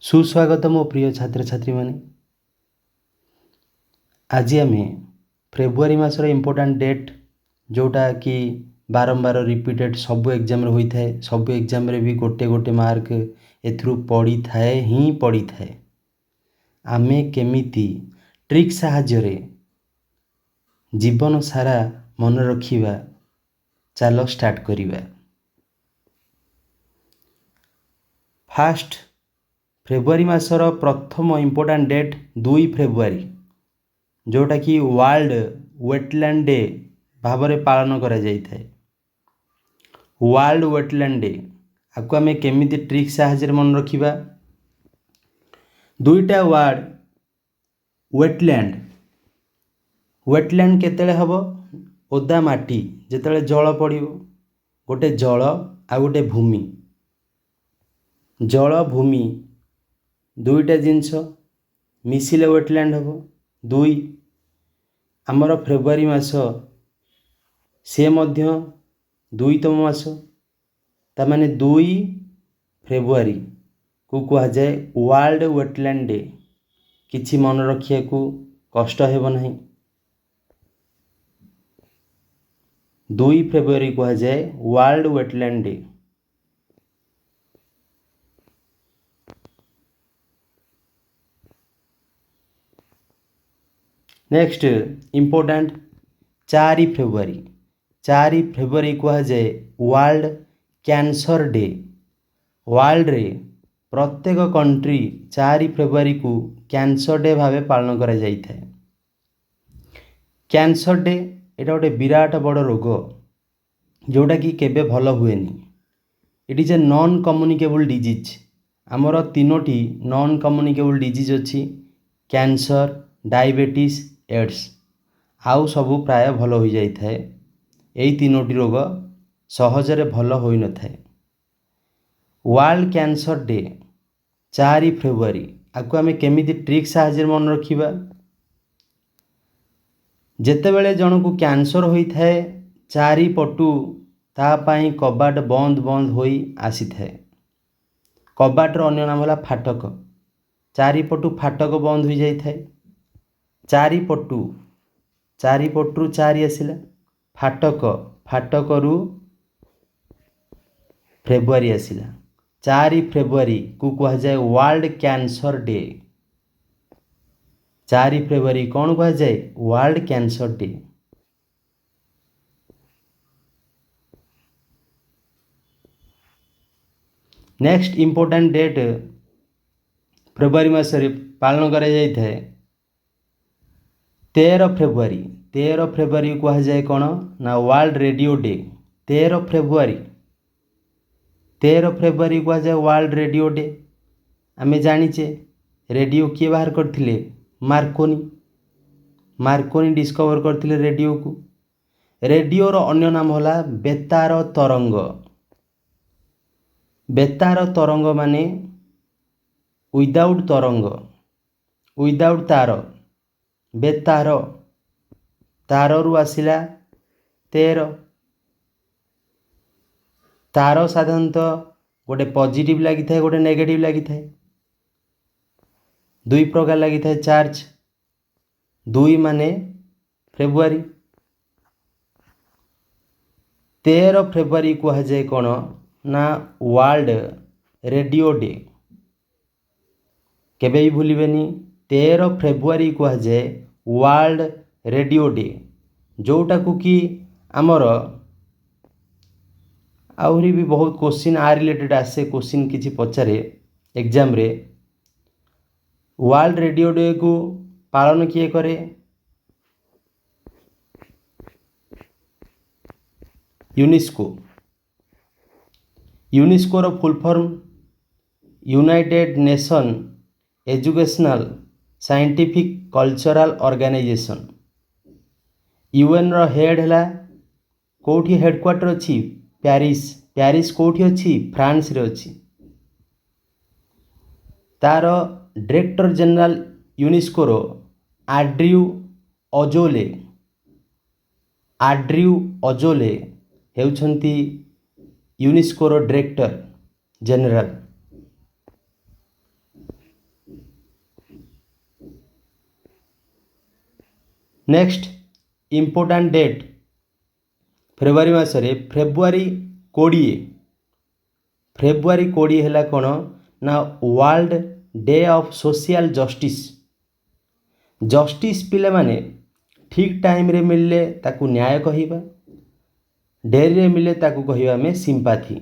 सुस्वागत मो प्रिय छात्र छात्री माने। आज आम फेब्रुआरी मासर इम्पोर्टाट डेट जोटा कि बारंबार रिपीटेड सबू एग्जाम होता है। सबू एग्जाम भी गोटे गोटे मार्क एथरू पड़ी थाए ही पड़ी थाए। आमे केमिति ट्रिक साहाय्य जीवन सारा मन रखिबा, चलो स्टार्ट करिबा। फास्ट फेब्रुआरी मासर प्रथम इम्पोर्टाट डेट 2 फेब्रुआरी जोटा कि वर्ल्ड वेटलैंड डे भाव में पालन करा जाइथाए। वर्ल्ड वेटलैंड डे आपको आम केमिति ट्रिक साहाय्य मन रखिबा। दुईटा वर्ड वेटलैंड वेटलैंड केतेले हबो ओदा माटी जेतेले जल पड़िबो। गोटे जल आ गोटे भूमि, जल भूमि दुईटा जिनस मिसिले वेटलैंड हबो। दुई आमर फेब्रुआरी मास से मध्य दुईतम मास, तामाने 2 फेब्रुआरी को कहा जाए वर्ल्ड वेटलैंड डे। किछि मन रखिया को कष्ट हेब नहीं। 2 फेब्रुआरी कहा जाए world wetland day. Next important 4 February. 4 February कहा जाए वर्ल्ड कैंसर डे। वर्ल्ड रे प्रत्येक कंट्री 4 फेब्रुआरी को कैंसर डे भाव पालन करा जाइथाए। कैंसर डे एटा गोटे विराट बड़ रोग जोटा कि केबे भल हुएनी। It is a non communicable disease. आमर 3टी नॉन कम्युनिकेबल डिजीज अच्छी, कैंसर, डायबिटीज, एड्स। आउ सबू प्राय भल हो जाइथाए। एई 3टी रोग सहजरे भल होई न थाए। वर्ल्ड कैंसर डे 4 फेब्रुआरी आपको आम केमिति ट्रिक साहाय्य मन रखिबा। जेतेबेले जनकु कैंसर होई थाए चारिपटू ता पाई कबाट बंद बंद होई आसी थाए। कबाटर अन्य नाम होला फाटक। चारिपटू फाटक बंद हो जाई थाए। चारिपटू चारिपटू 4 आसिला, फाटक फाटकरू फेब्रुआरी आसिला। 4 फेब्रुआरी को कहा जाए वर्ल्ड कैंसर डे। 4 फेब्रुआरी कौन कहा जाए world cancer day. Next important date फेब्रुआरी मासरे पालन करा जाई थाए 13 फेब्रुआरी। 13 फेब्रुआरी कहा जाए कौन ना world radio day. 13 February 13 February कहा जाए वर्ल्ड रेडियो डे। आमे जानिचे रेडियो किए बाहर करथिले मार्कोनी। मार्कोनी डिस्कवर करथिले रेडियो को। रेडियो रो अन्य नाम होला बेतार तरंग। बेतार तरंग माने विदाउट तरंग, विदाउट तार। बेतार ताररू आसिला 13। तार साधारणतः गोटे पॉजिटिव लगी थाए, गोटे नेगेटिव लगी थाए। 2 प्रकार लगी थाए चार्ज। 2 माने फेब्रुआरी। 13 फेब्रुआरी कहा जाए कौन ना वर्ल्ड रेडियो डे। केबे भी भूलिबेनी 13 फेब्रुआरी कहा जाए वर्ल्ड रेडियो डे। जोटा को कि आमर आहरी भी बहुत क्वेश्चन आ रिलेटेड आसे। क्वेश्चन किसी पचारे एग्जाम रे वर्ल्ड रेडियो डे को पालन किए करे यूनेस्को। यूनेस्को रो full form United Nation Educational Scientific Cultural Organization. UN रो हेड है कोठी हेडक्वार्टर अच्छी पेरिस। पेरिस कोठी अच्छी फ्रांस रे अच्छी। तार डायरेक्टर जनरल यूनेस्को रो आड्रियू अजोले। आड्रियू अजोले हेउछंती यूनेस्को रो director general. Next important date फेब्रुआरी मासरे फेब्रुआरी 20 फेब्रुआरी 20 है कौन ना world day of social justice. Justice पिला माने ठीक टाइम रे मिलले ताकू न्याय कहिबा, डेरी रे मिले ताकू कहिबा में सिंपाथी।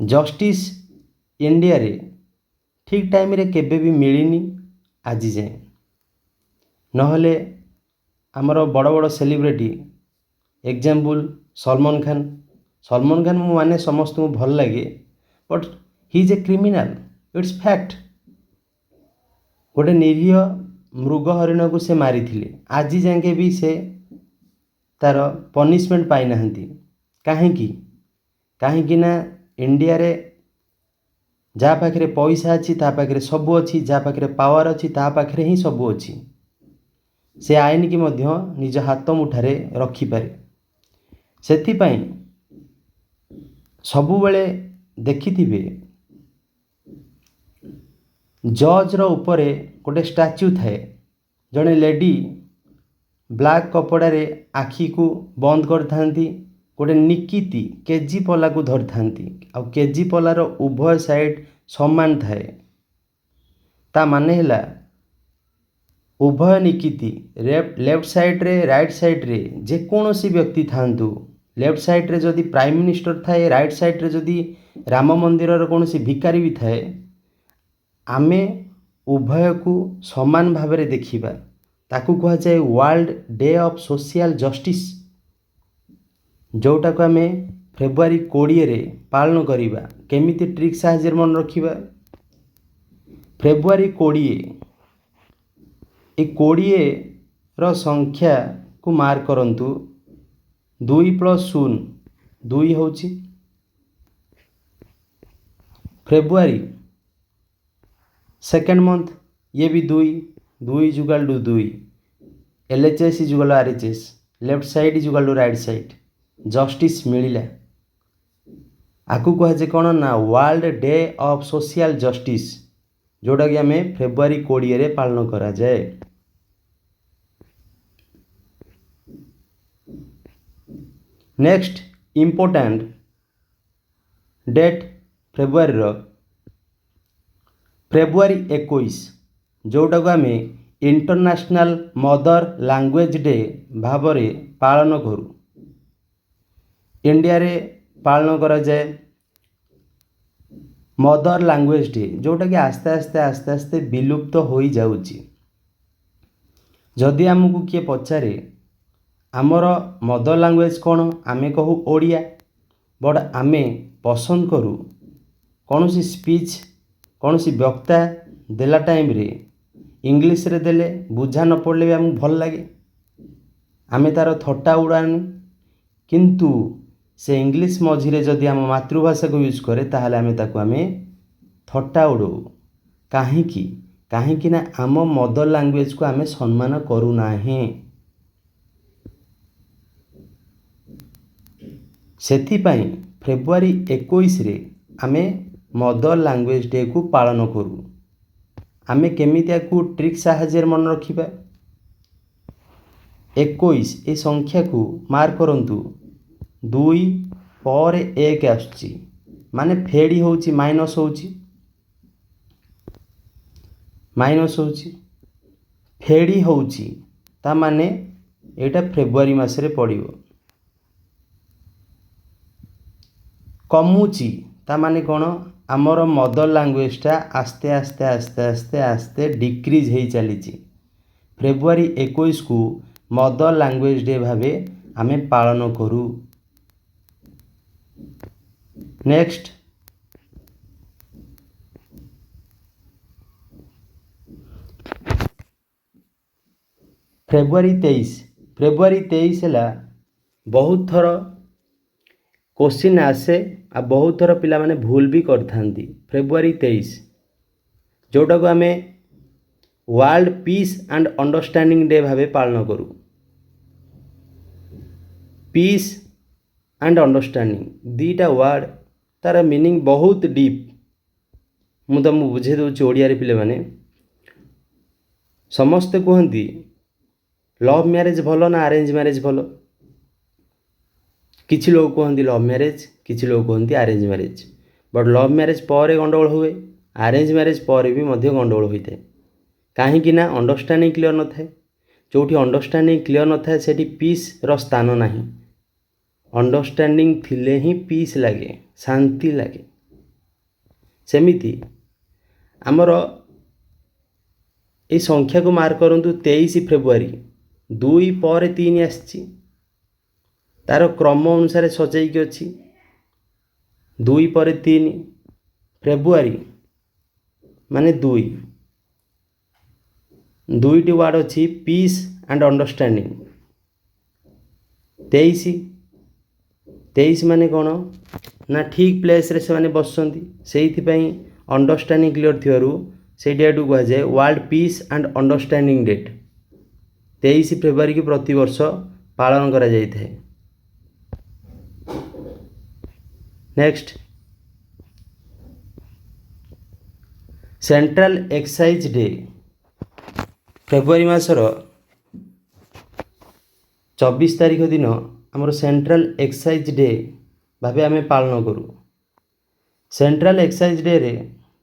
जस्टिस इंडिया रे ठीक टाइम रे केबे भी मिलनी आज जाए। नहले आमर बड़ बड़ सेलिब्रिटी एग्जाम्पल सलमान खान। सलमान खान मु माने समस्त को भल लगे but he is a criminal, it's fact. गोटे निरीह मृग हरिण को से मारी थिले, आज जाके भी से तार पनिशमेंट पाई नाहंती। कहीं ना इंडिया रे जा पाखरे पैसा अच्छी ता पाखरे सबू अच्छी, जा पाखरे पावर अच्छी ता पाखरे ही सबू अच्छी। से आईन की मध्य निज हाथ मुठारे रखिपारे। सेथिपाई सबुबेले देखिथिबे जज रो उपरे गोटे स्टैच्यू थाए। जड़े लेडी ब्लैक कपड़ा रे आखि को बंद कर थांती, गोटे निकिती केजी पला को धर थांती। आ केजी पलार उभय साइड समान थाए। ता माने हैला उभय निकिती लेफ्ट साइड रे राइट साइड रे जे कौनसी व्यक्ति थांतु, लेफ्ट साइड रे जदि प्राइम मिनिस्टर थाए, राइट साइड रे जदि राम मंदिर रो कौनसी भिकारी भी थाए, आमे उभय को समान भाव में देखिबा। ताकू कहा जाए world day of social justice, जोटा को आमे फेब्रुआरी 20 रे पालन करिबा। केमिति ट्रिक साहाଯ୍य मन रखिबा। फेब्रुआरी 20 ए 20 रो संख्या को मार्क करंतु। 2 + 0 2 होची फेब्रुआरी सेकेंड मंथ, ये भी 2 2 जुगाल 2 LHS जुगाल RHS, लेफ्ट साइड जुगाल राइट साइड। जस्टिस मिलिला। आकु कह जे कौन ना world day of social justice, जोटा कि आमे फेब्रुआरी 20 रे पालन करा जाए। नेक्स्ट इम्पोर्टेंट डेट फेब्रुआरी रो फेब्रुआरी 21, जोटा को आमे इंटरनेशनल मदर लैंग्वेज डे भाव रे पालन करू। इंडिया रे पालन करा जाए मदर लैंग्वेज डे, जोटा कि आस्ते आस्ते आस्ते आस्ते विलुप्त हो जाउची। जदि आमको किए पचारे आमर मदर लैंग्वेज कौन, आमे कहू ओडिया, बट आमे पसंद करू कौन सी स्पीच कौन सी वक्ता देला टाइम रे इंग्लिश रे देले बुझा न पड़ले भी आमको भल लगे। आमे तार थट्टा उड़ानी, किंतु से इंग्लिश मझिरे जदि आम मातृभाषा को यूज करे ताहले आमे ताको आमे थट्टा उड़ो। काहींकि ना आम मदर लैंग्वेज को आमे सम्मान करू नाही। सेथिपाई फेब्रुआरी 21 रे आमे मदर लैंग्वेज डे को पालन करू। आमे केमितिया को ट्रिक साहाଯ୍य मन रखिबा। 21 ए संख्या को मार्क करंतु। 2 पर 1 आसुची माने फेडी होची माइनस होची फेडी होची, ता माने एटा फेब्रुआरी मासरे पड़िबो। कमुची ता माने कौन, आमर मदर लैंग्वेजटा आस्ते आस्ते आस्ते आस्ते आस्ते डिक्रीज हो चली। फेब्रुआरी 21 को मदर लैंग्वेज डे भावे आमे पालन करू। नेक्स्ट फेब्रुआरी 23 है बहुत थर क्वेश्चन आसे आ बहुत थर पिला माने भूल भी करथांती। फेब्रुआरी 23 जोटा को आमे world peace and understanding day भावे पालन करू। पीस एंड अंडरस्टैंडिंग दीटा वर्ड तार मीनिंग बहुत डीप। मु तुमको बुझे दूँ ओडिया पिले माने समस्ते कहती लव मैरेज भल ना अरेंज मैरेज भल? किछि लोग कहते लव मैरेज, किछि लोग कहते arrange marriage. But love marriage पर गंडगोल हुए, अरेंज मैरेज पर भी मध्य गंडगोल होता है। कहीं ना अंडरस्टांडिंग क्लियर न थाए। जो अंडरस्टांडिंग क्लियर न थाए सेठी पीस रो स्थान नहीं। अंडरस्टांडिंग थिले ही पीस लगे, शांति लगे। सेमिति आमर ये संख्या को मार्क करंतु 23 फेब्रुआरी 2 पर 3 आसी तार क्रम अनुसार सजाइकी अच्छी 2 पर 3 फेब्रुआरी माने 2टी वार्ड अच्छी पीस एंड अंडरस्टांडिंग। 23 माने कौन ना ठीक प्लेस रे से माने बसंती से अंडरस्टांडिंग क्लियर थिवारु से डेट को कहुए world peace and understanding date. 23 फेब्रुआरी की प्रति वर्ष पालन करा जाय थे। नेक्स्ट सेंट्रल एक्साइज डे फेब्रुआरी मासर 24 तारीख दिन आमर सेंट्रल एक्साइज डे भावे आम पालन करूँ। सेंट्रल एक्साइज डे रे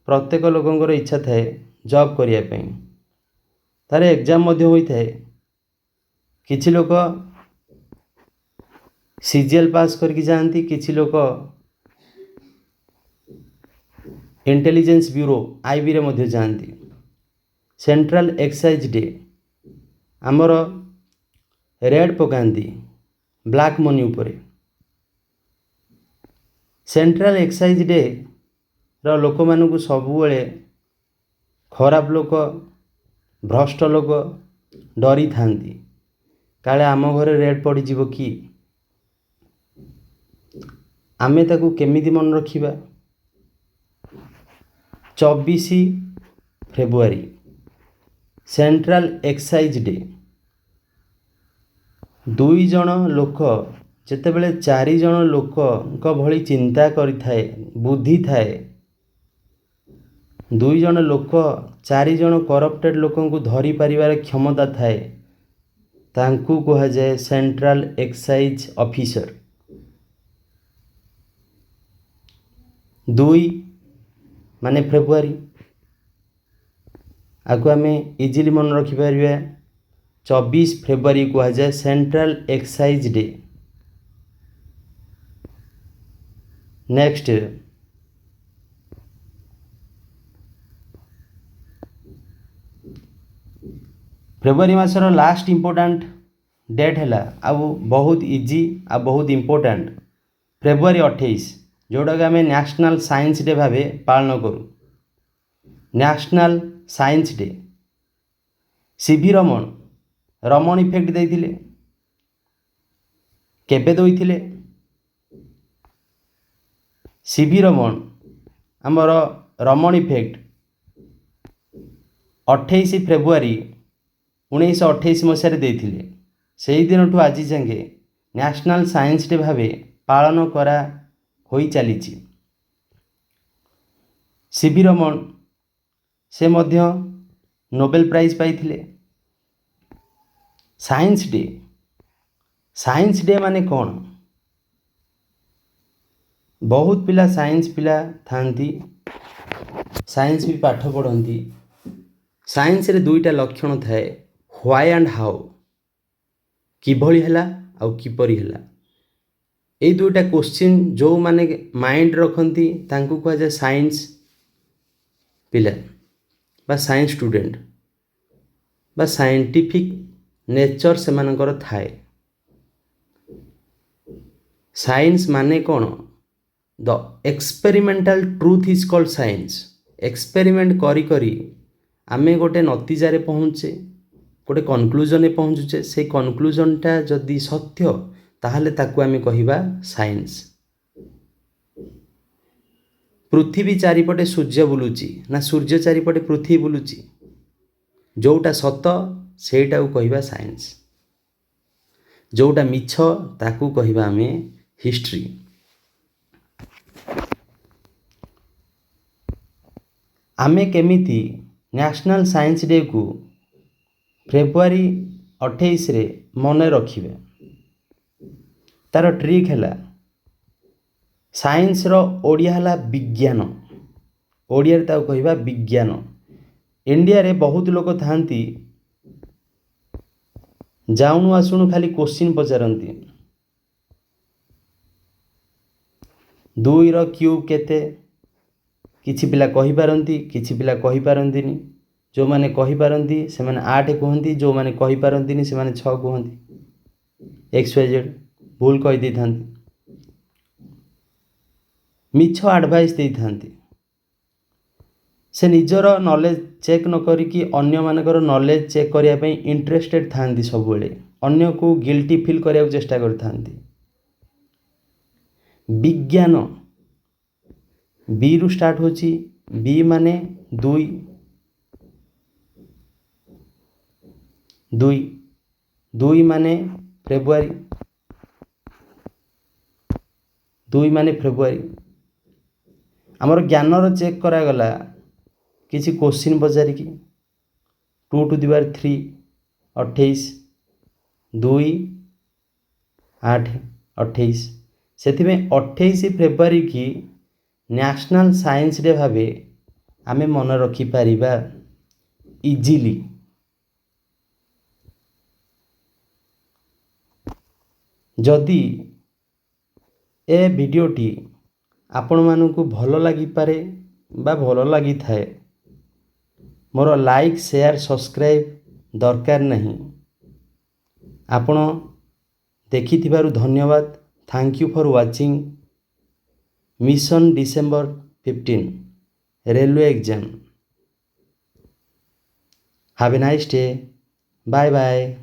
प्रत्येक लोकंर इच्छा थाए जॉब करने तार एग्जाम होता है। किछि लोक सीजीएल पास करके जाती, किछि लोक इंटेलिजेंस ब्यूरो आईबी रे मध्य जाती। सेंट्रल एक्साइज डे आमर रेड पकाती ब्लैक मनी उपरे। सेंट्रल एक्साइज डे रो लोक मानू सबुबले खराब लोक भ्रष्ट लोक डरी थांती काले आम घरे रेड पड़ जीव कि आमे ताकू केमिति मन रखिबा। 24 फेब्रुआरी सेंट्रल एक्साइज डे। 2 जण लोक जेतेबेले 4 जण लोक भली चिंता करि थाए, बुद्धि थाए, 2 जण लोक 4 जण करप्टेड लोक को धरी पारिबार क्षमता थाए तांकू कहा जाए सेंट्रल एक्साइज ऑफिसर। 2 माने फेब्रुआरी आगु आम इजिली मन रखिपर 24 फेब्रुआरी कहा जाए सेंट्रल एक्साइज डे। नेक्स्ट फेब्रुआरी मासर लास्ट इम्पोर्टाट डेट है आउ बहुत इजी आ बहुत इम्पोर्टाट फेब्रुआरी 28 जोटा कि आम नेशनल साइंस डे भावे पालन करूँ। National science day CV Raman Raman effect देइथिले केबे देइथिले? सीवी रमन आमर रमन इफेक्ट 28 फेब्रुआरी 1928 मसीह देइथिले। से दिन ठू आज जाए नेशनल साइंस डे भावे पालन करा होई चलीची। सीवी रमन से मध्य नोबेल प्राइज पाइथिले। साइंस डे माने कौन? बहुत पिला साइंस पिला थांती, साइंस भी पाठ पढ़ती। साइंस रे 2टा लक्षण थाए व्हाई एंड हाउ, किभली हैला आउ किपरि हैला। ये 2टा क्वेश्चन जो माने माइंड रखती तांकू कहा जाए साइंस पिला बा साइंस स्टूडेंट बा साइंटिफिक नेचर से मानकर थाए। साइंस माने कौन? The experimental truth is called science. Experiment करी करी आमे गोटे नतीजारे पहुँचे, गोटे कनक्लूजन पहुँचुचे। से कनक्लूजनटा जदि सत्य ताहले ताकू आमे कहिबा साइंस। पृथ्वी चारिपटे सूर्य बुलुची ना सूर्य चारिपटे पृथ्वी बुलुची? जोटा सत सेटा को कहिबा साइंस, जोटा मिछ ताकू कहिबा आमे हिस्ट्री। आमे केमिति नेशनल साइंस डे को फेब्रुआरी 28 रे मन रखिबे। तार ट्रिक है साइंस रो ओडिया है विज्ञान, ओडिया रे ताऊ कहबा विज्ञान। इंडिया रे बहुत लोग थांती जाउनु आसुनु खाली क्वेश्चन पचारती, 2 रो क्यूब केते, किछि पिला कहि पारंती किछि पिला कहि पारंतीनी। जो माने कहि पारंती से माने 8 कहंती, जो माने कहि पारंतीनी से माने 6 कहंती। एक्स वाई जेड भूल कहि दै थांती, मिछ एडवाइस दे थांती। से निजर नॉलेज चेक न करिकी अन्य मानकर नॉलेज चेक करिया पई इंटरेस्टेड थांती, सब बेले अन्य को गिल्टी फील करिया चेष्टा करथांती। विज्ञान बी रु स्टार्ट होची, बी माने 2, 2 माने फेब्रुआरी, 2 माने फेब्रुआरी। आमर ज्ञानर चेक करागला किसी क्वेश्चन पचारिकी 2 टू द पावर 3 28, 2 8 28। सेथिमें 28 फेब्रुआरी की नेशनल साइंस डे भावे आमे मन रखी पारिबा इजीली। जदि ए वीडियोटी आपण मानकु भल लगी पारे बा भल लगी थाए, मोर लाइक शेयर सब्सक्राइब दरकार नहीं। आपण देखिथिबारु धन्यवाद। Thank you for watching mission December 15 railway exam. Have a nice day, bye bye.